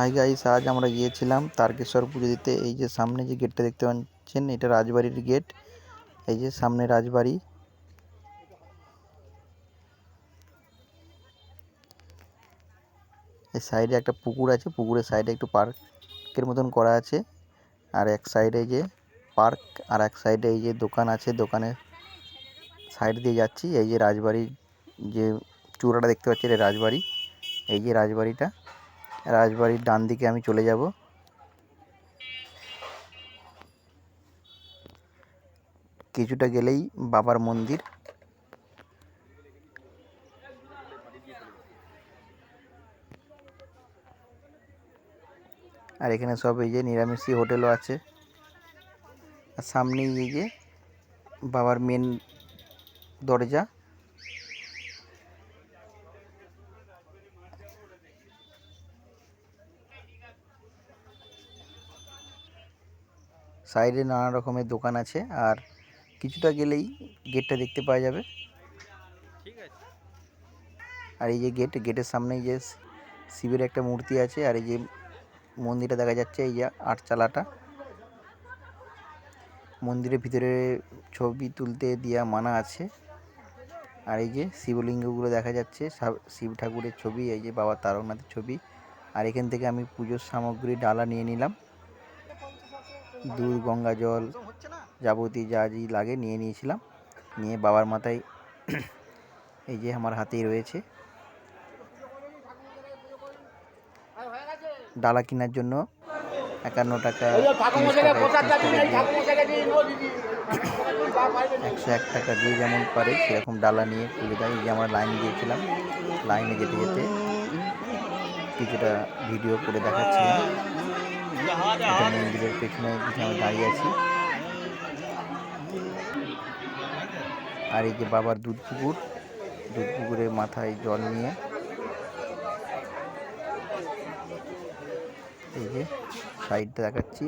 Hi guys, আজ আমরা গিয়েছিলাম তারকেশ্বর পুজো দিতে। এই যে সামনে যে গেটটা দেখতে পাচ্ছেন, এটা রাজবাড়ির গেট। এই যে সামনে রাজবাড়ি। এই সাইডে একটা পুকুর আছে, পুকুরের সাইডে একটু পার্কের মতন করা আছে। আর এক সাইডে যে পার্ক, আর এক সাইডে এই যে দোকান আছে, দোকানের সাইড দিয়ে যাচ্ছি। এই যে রাজবাড়ির যে চূড়াটা দেখতে পাচ্ছি, এটা রাজবাড়ি। এই যে রাজবাড়িটা, রাজবাড়ির ডান দিকে আমি চলে যাব। কিছুটা গেলেই বাবার মন্দির। আর এখানে সব এই যে নিরামিষি হোটেলও আছে। আর সামনেই এই যে বাবার মেন দরজা। সাইডে নানা রকমের দোকান আছে, আর কিছুটা গেলেই গেটটা দেখতে পাওয়া যাবে। আর এই যে গেটের সামনে যে শিবের একটা মূর্তি আছে, আর এই যে মন্দিরটা দেখা যাচ্ছে, এই যে আটচালাটা। মন্দিরের ভিতরে ছবি তুলতে দেওয়া মানা আছে। আর এই যে শিবলিঙ্গগুলো দেখা যাচ্ছে, শিব ঠাকুরের ছবি, এই যে বাবা তারকনাথের ছবি। আর এখান থেকে আমি পুজোর সামগ্রী ডালা নিয়ে নিলাম, দুধ, গঙ্গা জল, যাবতীয় যা যা লাগে নিয়ে নিয়েছিলাম। নিয়ে বাবার মাথায় এই যে আমার হাতেই রয়েছে। ডালা কেনার জন্য 51 টাকা, 30 টাকা, 101 টাকা দিয়ে যেমন পারে সেরকম ডালা নিয়ে পুজো দেয়। এই যে আমরা লাইন দিয়েছিলাম, লাইনে যেতে যেতে কিছুটা ভিডিও করে দেখাচ্ছিলাম। এটা মন্দিরের পেছনে আমি দাঁড়িয়ে আছি। আর এই যে বাবার দুধ পুকুরের মাথায় জল নিয়ে এই যে সাইডটা দেখাচ্ছি।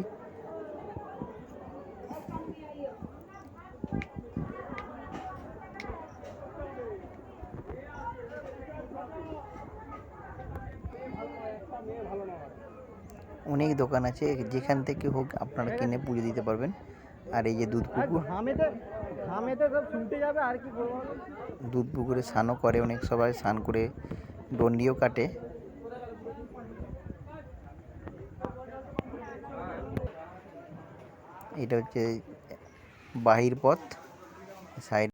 অনেক দোকান আছে, যেখান থেকে হোক আপনারা কিনে পুজো দিতে পারবেন। আর এই যে দুধ পুকুরে স্নানও করে অনেক, সবাই স্নান করে ডন্ডিও কাটে। এটা হচ্ছে বাহির পথ। সাইড